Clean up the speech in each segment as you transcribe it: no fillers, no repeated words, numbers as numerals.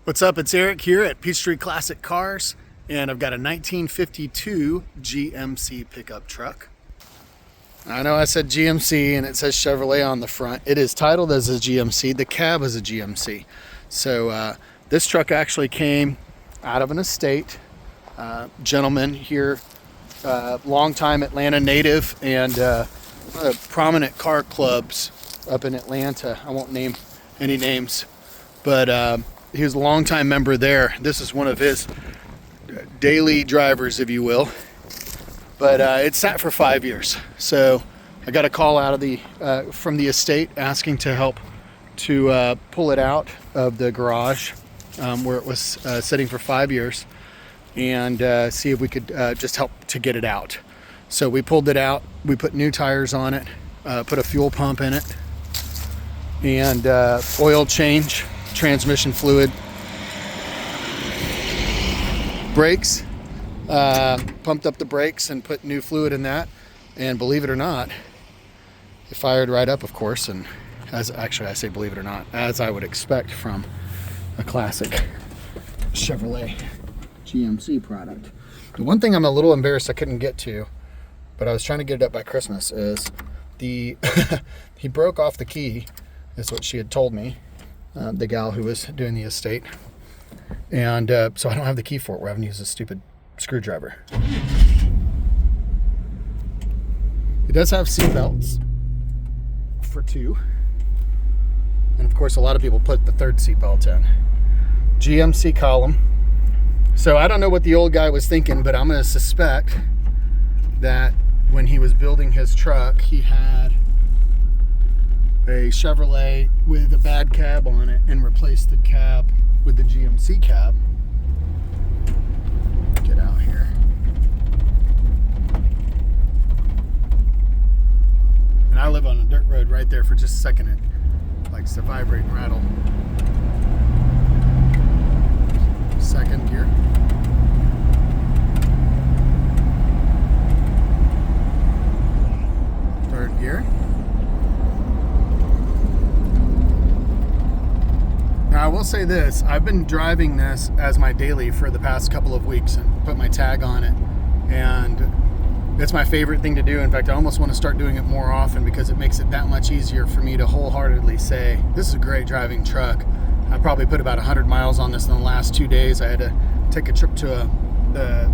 What's up? It's Eric here at Peachtree Classic Cars, and I've got a 1952 GMC pickup truck. I know I said GMC and it says Chevrolet on the front. It is titled as a GMC. The cab is a GMC. So this truck actually came out of an estate. Gentleman here, longtime Atlanta native, and prominent car clubs up in Atlanta. I won't name any names, but he was a longtime member there. This is one of his daily drivers, if you will. But it sat for 5 years. So I got a call out of the from the estate asking to help to pull it out of the garage where it was sitting for 5 years, and see if we could just help to get it out. So we pulled it out. We put new tires on it, put a fuel pump in it, and oil change, transmission fluid, brakes, pumped up the brakes and put new fluid in that, and believe it or not, it fired right up, of course. And as actually I say believe it or not, as I would expect from a classic Chevrolet GMC product. The one thing I'm a little embarrassed I couldn't get to, but I was trying to get it up by Christmas, is the he broke off the key, is what she had told me, the gal who was doing the estate, and so I don't have the key for it. We're having to use a stupid screwdriver. It does have seat belts for two, and of course a lot of people put the third seat belt in. GMC column. So I don't know what the old guy was thinking, but I'm going to suspect that when he was building his truck, he had a Chevrolet with a bad cab on it and replaced the cab with the GMC cab. Get out here. And I live on a dirt road right there. For just a second it likes to vibrate and rattle. Second gear. Third gear. Now I will say this, I've been driving this as my daily for the past couple of weeks and put my tag on it, and it's my favorite thing to do. In fact, I almost want to start doing it more often because it makes it that much easier for me to wholeheartedly say, this is a great driving truck. I probably put about 100 miles on this in the last 2 days. I had to take a trip to the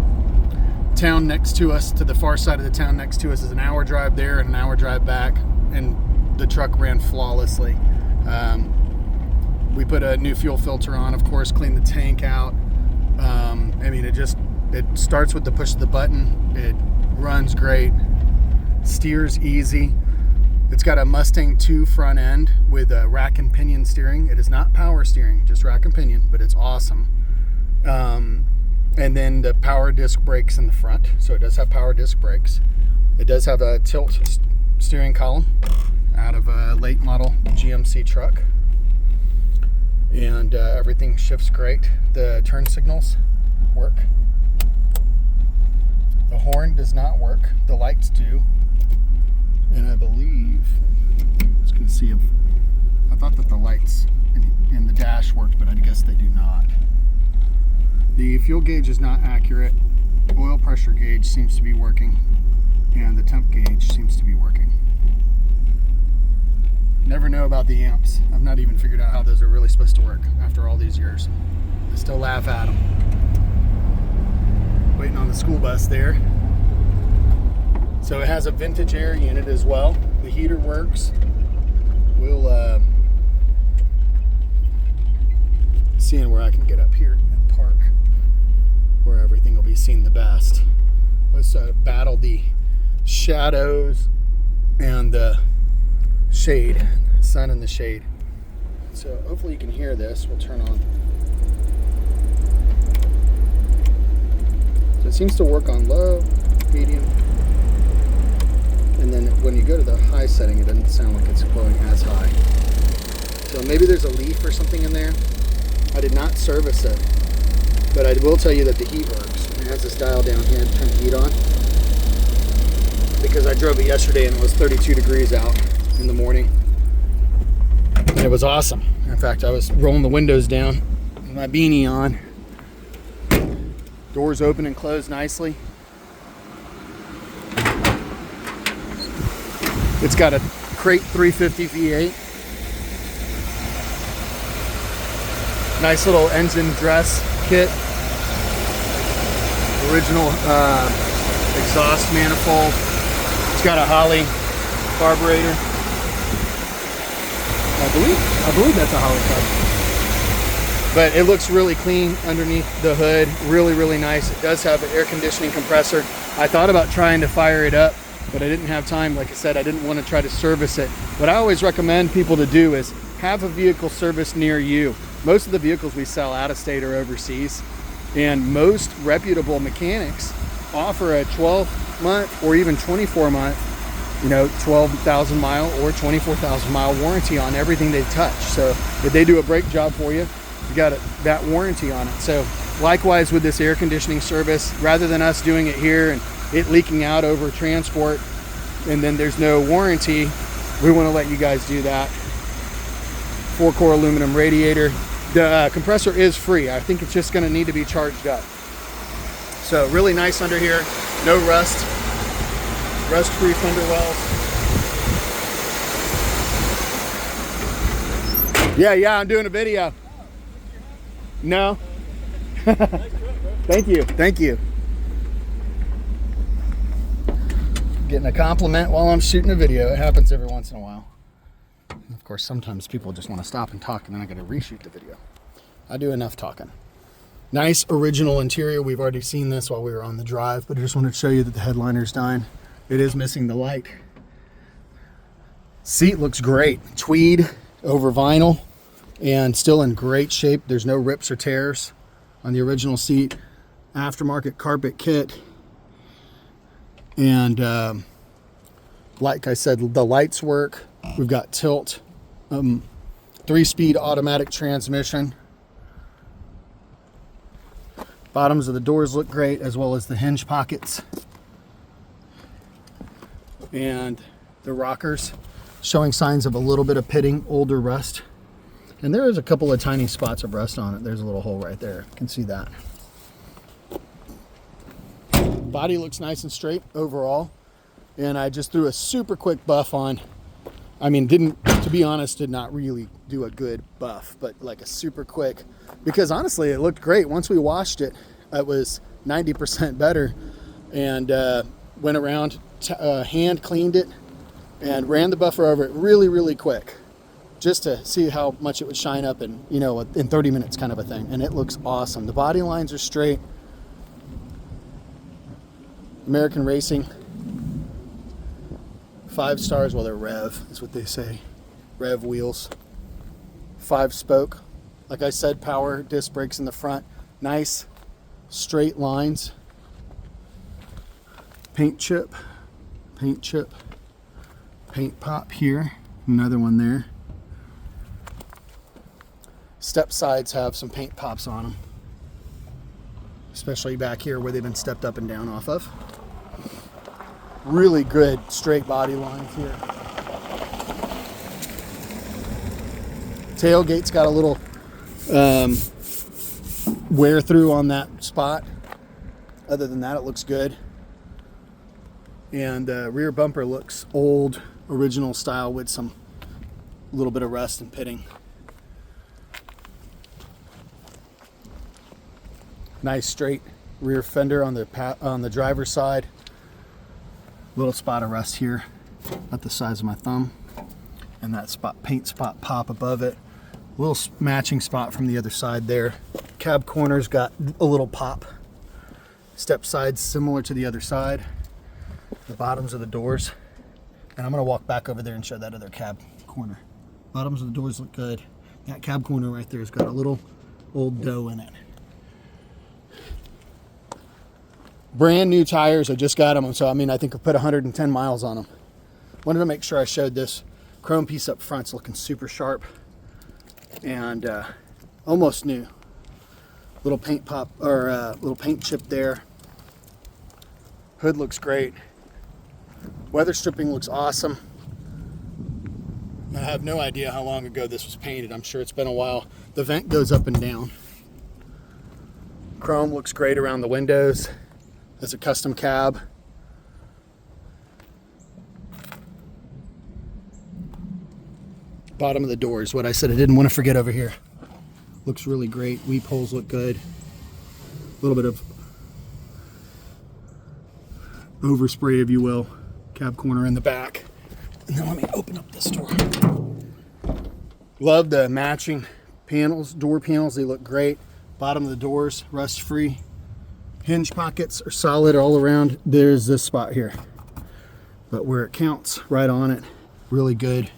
town next to us, to the far side of the town next to us. Is an hour drive there and an hour drive back, and the truck ran flawlessly. We put a new fuel filter on, of course, cleaned the tank out. I mean, it starts with the push of the button. It runs great, steers easy. It's got a Mustang 2 front end with a rack and pinion steering. It is not power steering, just rack and pinion, but it's awesome. And then the power disc brakes in the front, so it does have power disc brakes. It does have a tilt steering column out of a late model GMC truck. And everything shifts great. The turn signals work. The horn does not work. The lights do. And I believe, I was going to see if, I thought that the lights in the dash worked, but I guess they do not. The fuel gauge is not accurate. Oil pressure gauge seems to be working, and the temp gauge seems to be working. Never know about the amps. I've not even figured out how those are really supposed to work after all these years. I still laugh at them. Waiting on the school bus there. So it has a vintage air unit as well. The heater works. We'll seeing where I can get up here and park, where everything will be seen the best. Let's battle the shadows and the shade, sun and the shade. So hopefully you can hear this. We'll turn on. So it seems to work on low, medium, and then when you go to the high setting, it doesn't sound like it's going as high. So maybe there's a leaf or something in there. I did not service it, but I will tell you that the heat works. It has this dial down here to turn the heat on, because I drove it yesterday and it was 32 degrees out in the morning, and it was awesome. In fact, I was rolling the windows down with my beanie on. Doors open and close nicely. It's got a crate 350 V8. Nice little engine dress kit. Original exhaust manifold. It's got a Holley carburetor. I believe that's a Holley carburetor. But it looks really clean underneath the hood. Really, really nice. It does have an air conditioning compressor. I thought about trying to fire it up, but I didn't have time. Like I said, I didn't want to try to service it. What I always recommend people to do is have a vehicle service near you. Most of the vehicles we sell out of state or overseas, and most reputable mechanics offer a 12-month or even 24-month, 12,000 mile or 24,000 mile warranty on everything they touch. So if they do a brake job for you, you got that warranty on it. So likewise with this air conditioning service, rather than us doing it here and it leaking out over transport and then there's no warranty, we want to let you guys do that. 4-core aluminum radiator. The compressor is free. I think it's just going to need to be charged up. So really nice under here. No rust. Rust-free fender wells. Yeah, I'm doing a video. No. Thank you. Getting a compliment while I'm shooting a video. It happens every once in a while. Of course, sometimes people just want to stop and talk and then I got to reshoot the video. I do enough talking. Nice original interior. We've already seen this while we were on the drive, but I just wanted to show you that the headliner's dying. It is missing the light. Seat looks great. Tweed over vinyl and still in great shape. There's no rips or tears on the original seat. Aftermarket carpet kit. And like I said, the lights work. We've got tilt, 3-speed automatic transmission. Bottoms of the doors look great, as well as the hinge pockets. And the rockers showing signs of a little bit of pitting, older rust. And there is a couple of tiny spots of rust on it. There's a little hole right there. You can see that. Body looks nice and straight overall. And I just threw a super quick buff on. To be honest, did not really do a good buff, but like a super quick, because honestly, it looked great. Once we washed it, it was 90% better, and went around, hand cleaned it, and ran the buffer over it really, really quick, just to see how much it would shine up in, in 30 minutes kind of a thing. And it looks awesome. The body lines are straight. American Racing. 5 stars. Well, they're Rev, is what they say. Rev wheels. 5-spoke. Like I said, power disc brakes in the front. Nice straight lines. Paint chip. Paint pop here. Another one there. Step sides have some paint pops on them. Especially back here where they've been stepped up and down off of. Really good straight body lines here. Tailgate's got a little wear through on that spot. Other than that, it looks good. And rear bumper looks old, original style with some little bit of rust and pitting. Nice straight rear fender on the driver's side. Little spot of rust here at the size of my thumb, and that paint spot pop above it. Little matching spot from the other side there. Cab corner's got a little pop. Step sides similar to the other side. The bottoms of the doors, and I'm gonna walk back over there and show that other cab corner. Bottoms of the doors look good. That cab corner right there has got a little old dough in it. Brand new tires. I just got them, so I think I put 110 miles on them. Wanted to make sure I showed this chrome piece up front's looking super sharp and almost new. Little paint pop or little paint chip there. Hood looks great. Weather stripping looks awesome. I have no idea how long ago this was painted. I'm sure it's been a while. The vent goes up and down. Chrome looks great around the windows. There's a custom cab. Bottom of the doors, what I said I didn't want to forget over here. Looks really great. Weep holes look good. A little bit of overspray, if you will. Cab corner in the back. And then let me open up this door. Love the matching panels, door panels. They look great. Bottom of the doors, rust free. Hinge pockets are solid all around. There's this spot here, but where it counts, right on it, really good.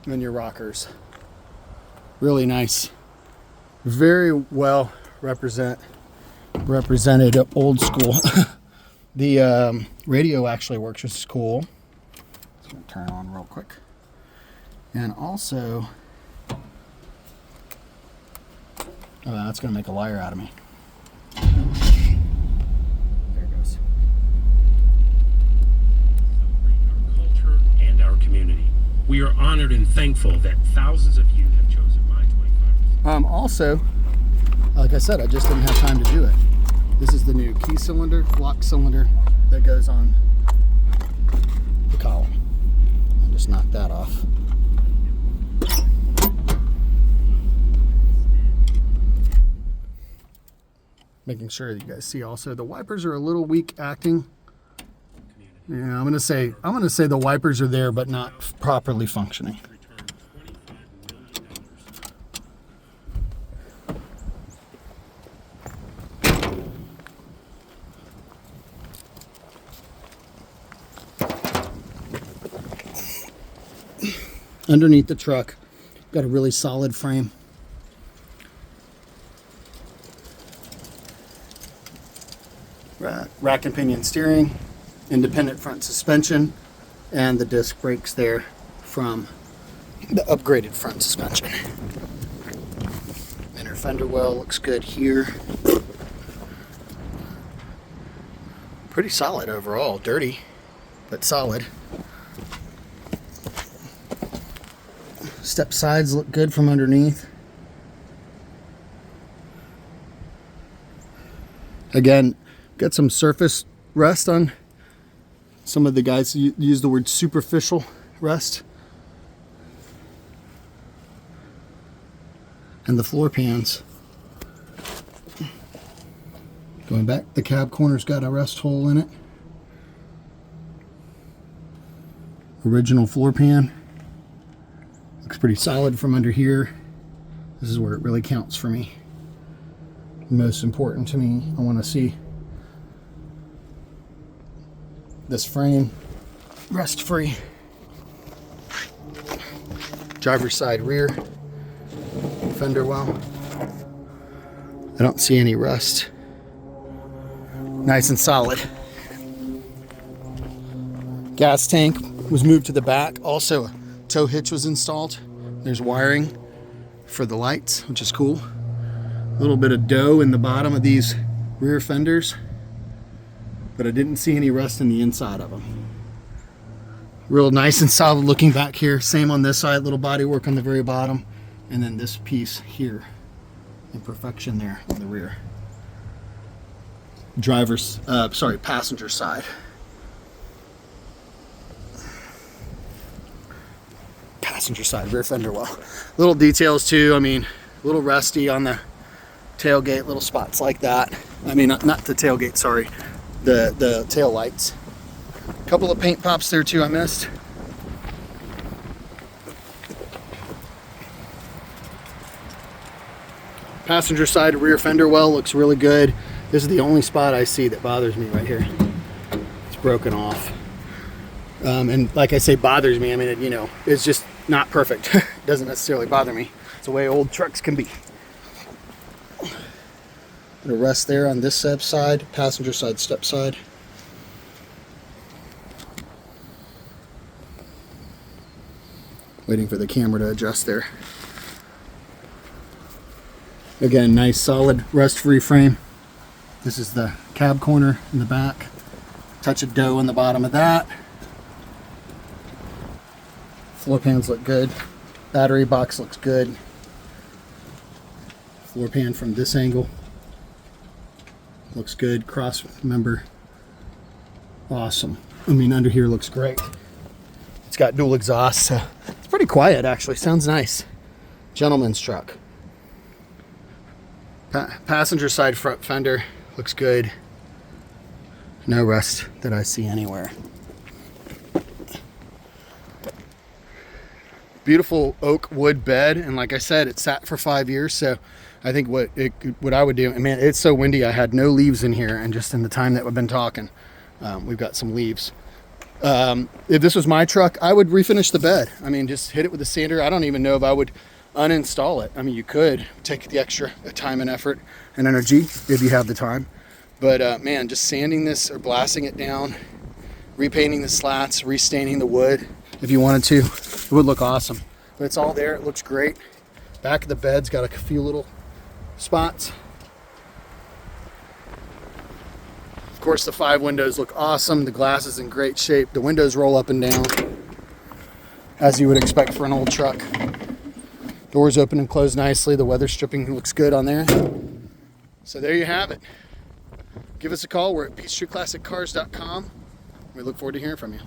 And your rockers, really nice. Very well represented old school. The radio actually works, which is cool. Just gonna turn it on real quick. And also, oh, that's gonna make a liar out of me. There it goes. Celebrate our culture and our community. We are honored and thankful that thousands of you have chosen My 25%. Also, like I said, I just didn't have time to do it. This is the new key cylinder, lock cylinder that goes on the column. I'll just knock that off. Making sure that you guys see also the wipers are a little weak acting. Yeah, I'm gonna say the wipers are there but not properly functioning. Underneath the truck, got a really solid frame. Rack and pinion steering, independent front suspension, and the disc brakes there from the upgraded front suspension. Inner fender well looks good here. Pretty solid overall, dirty, but solid. Step sides look good from underneath. Again, got some surface rust on. Some of the guys use the word superficial rust. And the floor pans. Going back, the cab corner's got a rust hole in it. Original floor pan. Looks pretty solid from under here. This is where it really counts for me. Most important to me, I want to see this frame rust free. Driver's side rear fender well. I don't see any rust. Nice and solid. Gas tank was moved to the back. Also, a tow hitch was installed. There's wiring for the lights, which is cool. A little bit of dough in the bottom of these rear fenders, but I didn't see any rust in the inside of them. Real nice and solid looking back here. Same on this side, little body work on the very bottom, and then this piece here in perfection there on the rear. Passenger side. Passenger side rear fender well. Little details too. I mean, a little rusty on the tailgate, little spots like that. I mean, not the tailgate, sorry, the tail lights. A couple of paint pops there too I missed. Passenger side rear fender well looks really good. This is the only spot I see that bothers me right here. It's broken off. And like I say, bothers me. I mean, it's just not perfect. It doesn't necessarily bother me. It's the way old trucks can be. Bit of rust there on this step side, passenger side, step side. Waiting for the camera to adjust there. Again, nice solid rust-free frame. This is the cab corner in the back. Touch of dough on the bottom of that. Floor pans look good. Battery box looks good. Floor pan from this angle. looks good. Cross member, awesome. I mean, under here looks great. It's got dual exhaust, so it's pretty quiet actually. Sounds nice. Gentleman's truck. Passenger side front fender looks good. No rust that I see anywhere. Beautiful oak wood bed, and like I said, it sat for 5 years, so I think what I would do, man, it's so windy, I had no leaves in here, and just in the time that we've been talking, we've got some leaves. If this was my truck, I would refinish the bed. I mean, just hit it with a sander. I don't even know if I would uninstall it. I mean, you could take the extra time and effort and energy if you have the time, but man, just sanding this or blasting it down, repainting the slats, restaining the wood, if you wanted to, it would look awesome. But it's all there, it looks great. Back of the bed's got a few little spots. Of course, the 5 windows look awesome. The glass is in great shape. The windows roll up and down, as you would expect for an old truck. Doors open and close nicely. The weather stripping looks good on there. So there you have it. Give us a call. We're at PeachTreeClassicCars.com. We look forward to hearing from you.